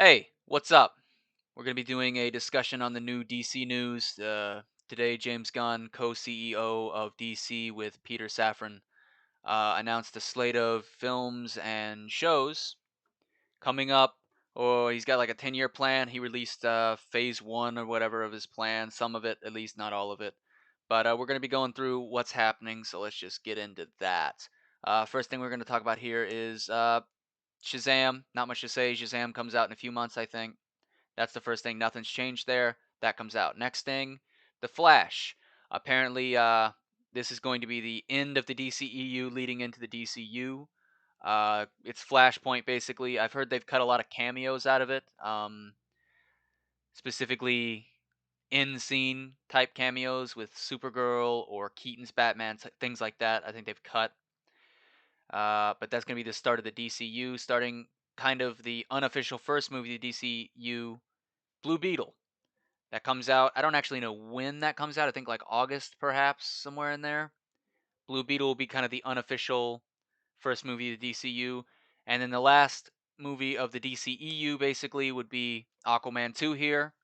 Hey, what's up? We're going to be doing a discussion on the new DC news. Today, James Gunn, co CEO of DC with Peter Safran, announced a slate of films and shows coming up. Or he's got like a 10-year plan. He released phase one or whatever of his plan, some of it, at least, not all of it. But we're going to be going through what's happening, so let's just get into that. First thing we're going to talk about here is Shazam. Not much to say. Shazam comes out in a few months, I think. That's the first thing. Nothing's changed there. That comes out. Next thing, The Flash. Apparently, this is going to be the end of the DCEU leading into the DCU. It's Flashpoint, basically. I've heard they've cut a lot of cameos out of it, specifically in-scene type cameos with Supergirl or Keaton's Batman, things like that. I think they've cut. But that's going to be the start of the DCU, starting kind of the unofficial first movie of the DCU, Blue Beetle. That comes out. I don't actually know when that comes out. I think like August, perhaps, somewhere in there. Blue Beetle will be kind of the unofficial first movie of the DCU. And then the last movie of the DCEU basically would be Aquaman 2 here.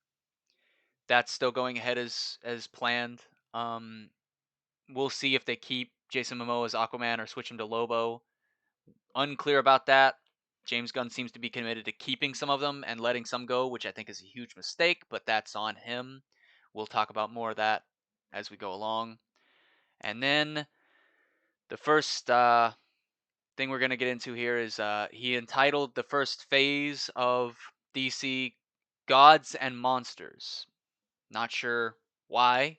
That's still going ahead as planned. We'll see if they keep Jason Momoa as Aquaman or switch him to Lobo. Unclear about that. James Gunn seems to be committed to keeping some of them and letting some go, which I think is a huge mistake, but that's on him. We'll talk about more of that as we go along. And then the first thing we're going to get into here is he entitled the first phase of DC Gods and Monsters. Not sure why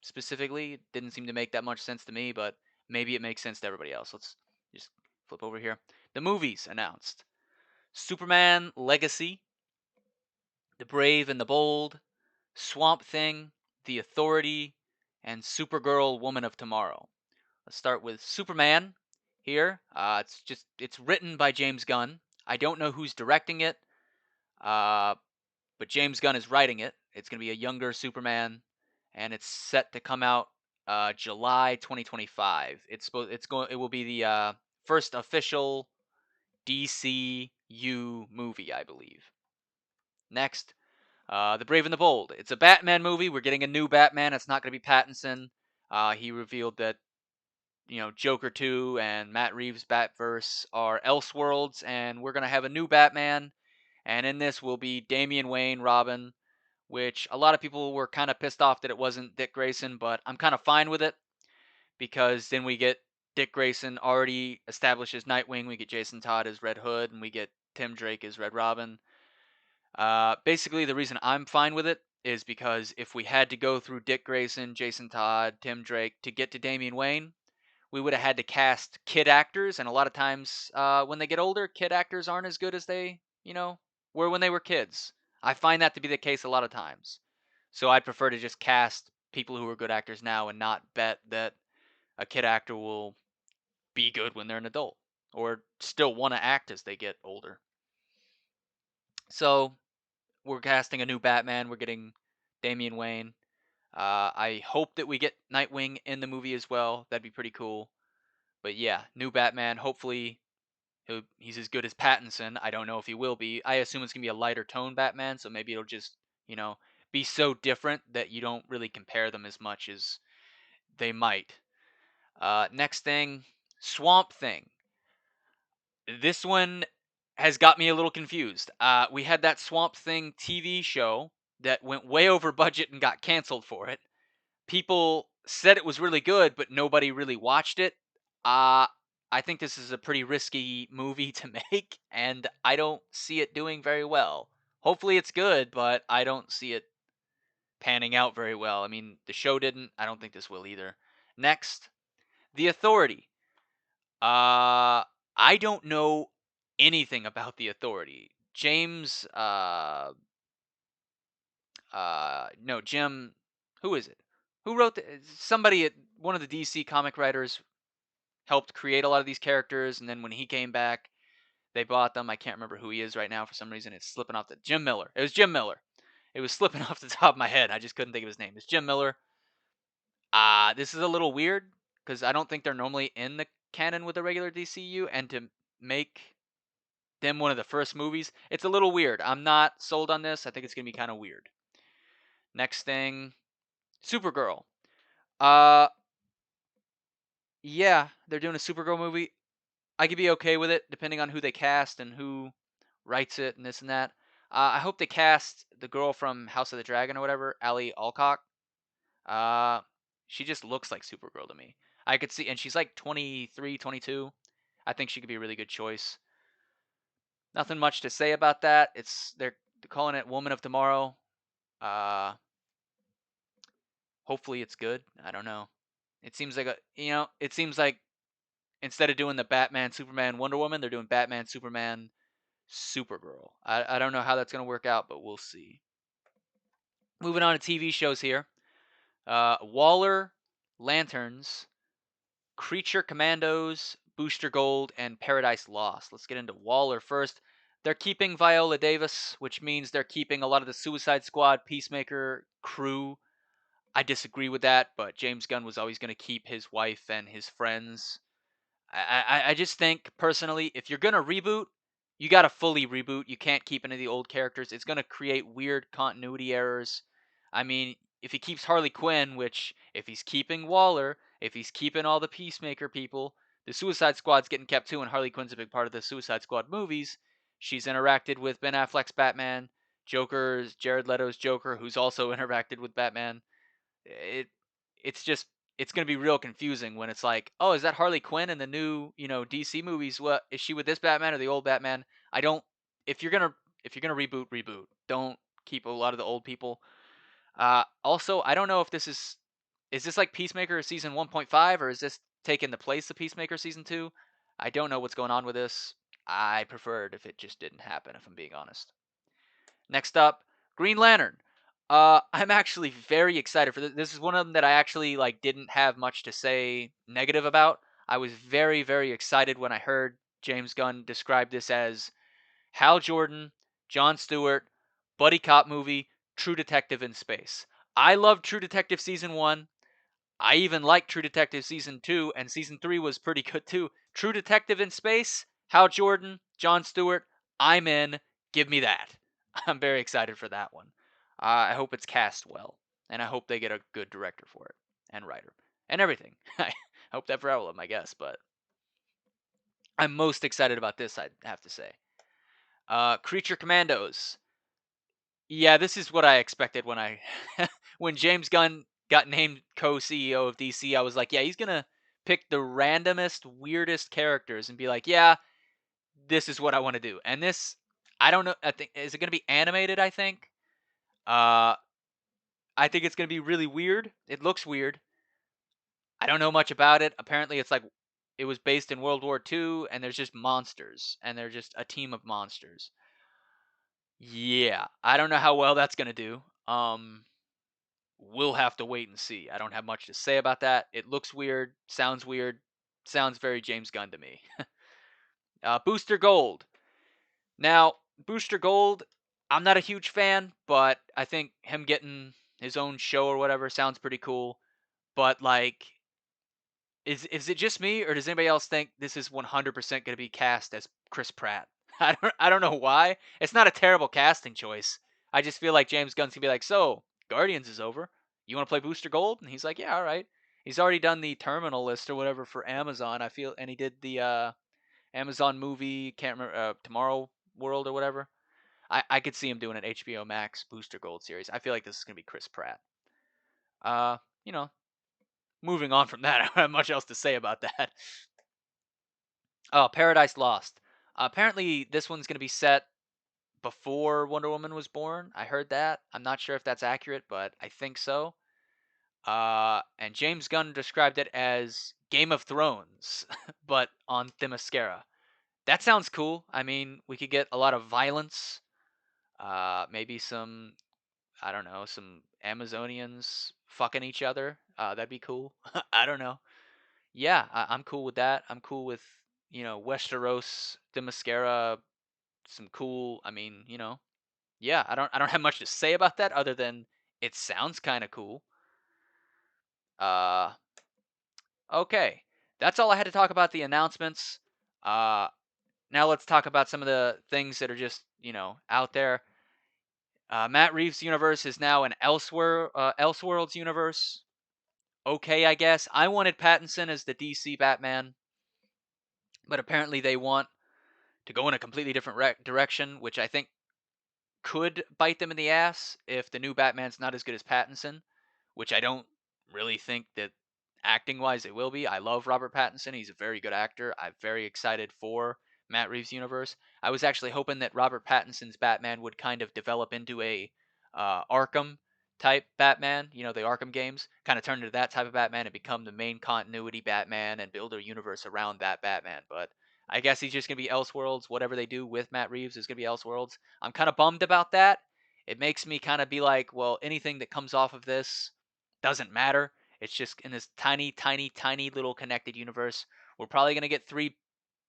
specifically. It didn't seem to make that much sense to me, but maybe it makes sense to everybody else. Let's just flip over here. The movies announced: Superman Legacy, The Brave and the Bold, Swamp Thing, The Authority, and Supergirl Woman of Tomorrow. Let's start with Superman here. It's written by James Gunn. I don't know who's directing it, uh, but James Gunn is writing it. It's going to be a younger Superman, and it's set to come out July 2025. It will be the first official DCU movie, I believe. Next, The Brave and the Bold. It's a Batman movie. We're getting a new Batman. It's not going to be Pattinson. He revealed that Joker 2 and Matt Reeves' Batverse are Elseworlds, and we're going to have a new Batman. And in this will be Damian Wayne, Robin, which a lot of people were kind of pissed off that it wasn't Dick Grayson, but I'm kind of fine with it because then we get Dick Grayson already established as Nightwing, we get Jason Todd as Red Hood, and we get Tim Drake as Red Robin. Basically, the reason I'm fine with it is because if we had to go through Dick Grayson, Jason Todd, Tim Drake to get to Damian Wayne, we would have had to cast kid actors, and a lot of times when they get older, kid actors aren't as good as they, were when they were kids. I find that to be the case a lot of times. So I'd prefer to just cast people who are good actors now and not bet that a kid actor will be good when they're an adult or still want to act as they get older. So we're casting a new Batman. We're getting Damian Wayne. I hope that we get Nightwing in the movie as well. That'd be pretty cool. But yeah, new Batman. Hopefully he's as good as Pattinson. I don't know if he will be. I assume it's going to be a lighter tone Batman, so maybe it'll just, be so different that you don't really compare them as much as they might. Next thing, Swamp Thing. This one has got me a little confused. We had that Swamp Thing TV show that went way over budget and got canceled for it. People said it was really good, but nobody really watched it. I think this is a pretty risky movie to make, and I don't see it doing very well. Hopefully it's good, but I don't see it panning out very well. I mean, the show didn't. I don't think this will either. Next, The Authority. I don't know anything about The Authority. No, Jim, who is it? Who wrote somebody at one of the DC comic writers helped create a lot of these characters, and then when he came back, they bought them. I can't remember who he is right now for some reason. It's slipping off the Jim Miller. It was Jim Miller. It was slipping off the top of my head. I just couldn't think of his name. It's Jim Miller. This is a little weird because I don't think they're normally in the canon with the regular DCU, and to make them one of the first movies. It's a little weird. I'm not sold on this. I think it's gonna be kind of weird. Next thing, Supergirl. Uh, yeah, they're doing a Supergirl movie. I could be okay with it, depending on who they cast and who writes it and this and that. I hope they cast the girl from House of the Dragon or whatever, Ali Alcock. Uh, she just looks like Supergirl to me. I could see, and she's like 23, 22. I think she could be a really good choice. Nothing much to say about that. They're calling it Woman of Tomorrow. Uh, hopefully it's good. I don't know. It seems like it seems like instead of doing the Batman, Superman, Wonder Woman, they're doing Batman, Superman, Supergirl. I don't know how that's gonna work out, but we'll see. Moving on to TV shows here. Waller, Lanterns, Creature Commandos, Booster Gold, and Paradise Lost. Let's get into Waller first. They're keeping Viola Davis, which means they're keeping a lot of the Suicide Squad, Peacemaker crew. I disagree with that, but James Gunn was always going to keep his wife and his friends. I just think personally, if you're gonna reboot, you gotta fully reboot. You can't keep any of the old characters. It's gonna create weird continuity errors. I mean, if he keeps Harley Quinn, which if he's keeping Waller, if he's keeping all the Peacemaker people, the Suicide Squad's getting kept too, and Harley Quinn's a big part of the Suicide Squad movies. She's interacted with Ben Affleck's Batman, Jared Leto's Joker, who's also interacted with Batman. It it's just it's gonna be real confusing when it's like, oh, is that Harley Quinn in the new DC movies? What is she with this Batman or the old Batman? I don't. If you're gonna reboot, reboot. Don't keep a lot of the old people. Also, I don't know if this is this like Peacemaker season 1.5 or is this taking the place of Peacemaker season 2? I don't know what's going on with this. I preferred if it just didn't happen, if I'm being honest. Next up, Green Lantern. I'm actually very excited for this. This is one of them that I actually like didn't have much to say negative about. I was very, very excited when I heard James Gunn describe this as Hal Jordan, Jon Stewart, buddy cop movie, True Detective in space. I loved True Detective season 1. I even liked True Detective season 2, and season 3 was pretty good too. True Detective in space, Hal Jordan, Jon Stewart, I'm in. Give me that. I'm very excited for that one. I hope it's cast well, and I hope they get a good director for it, and writer, and everything. I hope that for all of them, I guess, but I'm most excited about this, I'd have to say. Creature Commandos. Yeah, this is what I expected when I when James Gunn got named co-CEO of DC. I was like, yeah, he's gonna pick the randomest, weirdest characters and be like, yeah, this is what I want to do. And this, I don't know. I think is it gonna be animated? Uh, I think it's gonna be really weird. It looks weird. I don't know much about it. Apparently, it's like it was based in World War II, and there's just monsters, and they're just a team of monsters. Yeah, I don't know how well that's gonna do. We'll have to wait and see. I don't have much to say about that. It looks weird, sounds very James Gunn to me. Booster Gold. Now, Booster Gold, I'm not a huge fan, but I think him getting his own show or whatever sounds pretty cool. But like, is it just me, or does anybody else think this is 100% going to be cast as Chris Pratt? I don't know why. It's not a terrible casting choice. I just feel like James Gunn's gonna be like, so Guardians is over. You want to play Booster Gold? And he's like, yeah, all right. He's already done the Terminal list or whatever for Amazon. I feel, and he did the Amazon movie. Can't remember Tomorrow World or whatever. I could see him doing an HBO Max Booster Gold series. I feel like this is gonna be Chris Pratt. Uh, you know, moving on from that, I don't have much else to say about that. Oh, Paradise Lost. Apparently, this one's going to be set before Wonder Woman was born. I heard that. I'm not sure if that's accurate, but I think so. And James Gunn described it as Game of Thrones, but on Themyscira. That sounds cool. I mean, we could get a lot of violence. Maybe some, I don't know, some Amazonians fucking each other. That'd be cool. I don't know. Yeah, I'm cool with that. I'm cool with Westeros, Themyscira, some cool. I mean, yeah. I don't have much to say about that other than it sounds kind of cool. Uh, okay, that's all I had to talk about the announcements. Uh, Now let's talk about some of the things that are just, out there. Matt Reeves' universe is now an Elseworlds universe. Okay, I guess. I wanted Pattinson as the DC Batman, but apparently they want to go in a completely different direction, which I think could bite them in the ass if the new Batman's not as good as Pattinson, which I don't really think that acting wise it will be. I love Robert Pattinson. He's a very good actor. I'm very excited for Matt Reeves' universe. I was actually hoping that Robert Pattinson's Batman would kind of develop into a Arkham type Batman, the Arkham games, kind of turn into that type of Batman and become the main continuity Batman and build a universe around that Batman. But I guess he's just going to be Elseworlds. Whatever they do with Matt Reeves is going to be Elseworlds. I'm kind of bummed about that. It makes me kind of be like, well, anything that comes off of this doesn't matter. It's just in this tiny, tiny, tiny little connected universe. We're probably going to get 3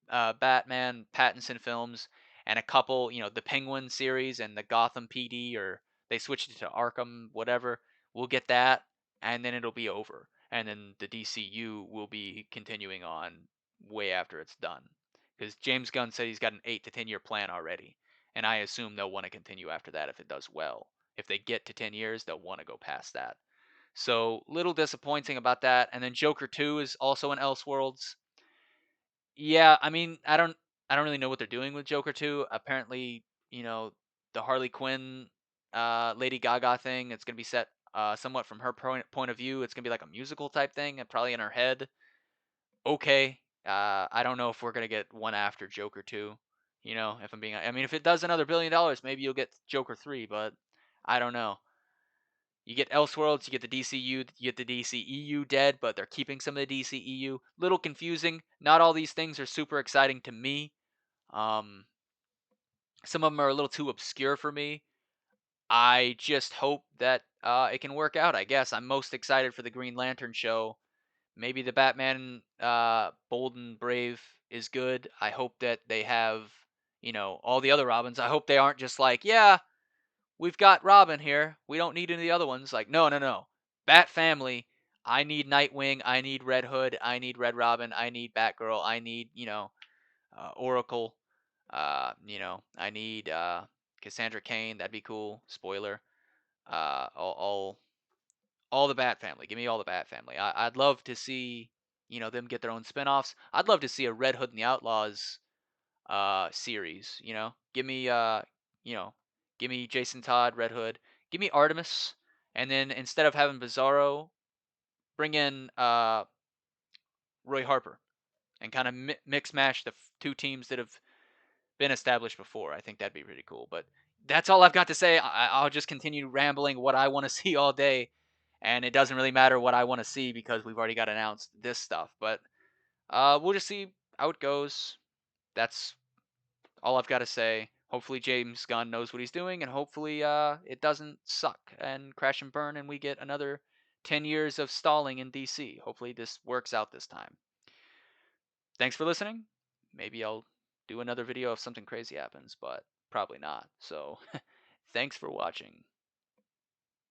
Batman Pattinson films and a couple, the Penguin series and the Gotham PD, or they switched it to Arkham, whatever. We'll get that, and then it'll be over. And then the DCU will be continuing on way after it's done. Because James Gunn said he's got an 8 to 10 year plan already. And I assume they'll want to continue after that if it does well. If they get to 10 years, they'll want to go past that. So, little disappointing about that. And then Joker 2 is also in Elseworlds. Yeah, I mean, I don't really know what they're doing with Joker 2. Apparently, the Harley Quinn Lady Gaga thing, it's going to be set somewhat from her point of view. It's going to be like a musical type thing, and probably in her head. Okay. I don't know if we're going to get one after Joker 2. If I mean, if it does another $1 billion, maybe you'll get Joker 3, but I don't know. You get Elseworlds, you get the DCU, you get the DCEU dead, but they're keeping some of the DCEU. Little confusing. Not all these things are super exciting to me. Um, some of them are a little too obscure for me. I just hope that it can work out. I guess I'm most excited for the Green Lantern show. Maybe the Batman Bold and Brave is good. I hope that they have, all the other Robins. I hope they aren't just like, yeah, we've got Robin here. We don't need any of the other ones. Like, no, no, no. Bat family. I need Nightwing. I need Red Hood. I need Red Robin. I need Batgirl. I need, Oracle. I need Cassandra Cain. That'd be cool. Spoiler. All the Bat family. Give me all the Bat family. I'd love to see, them get their own spinoffs. I'd love to see a Red Hood and the Outlaws series. You know, give me Jason Todd, Red Hood. Give me Artemis, and then instead of having Bizarro, bring in Roy Harper and kind of mix match the 2 teams that have been established before. I think that'd be pretty cool. But that's all I've got to say. I'll just continue rambling what I want to see all day, and it doesn't really matter what I want to see because we've already got announced this stuff. But we'll just see how it goes. That's all I've got to say. Hopefully James Gunn knows what he's doing, and hopefully it doesn't suck and crash and burn, and we get another 10 years of stalling in DC. Hopefully this works out this time. Thanks for listening. Maybe I'll do another video if something crazy happens, but probably not. So thanks for watching.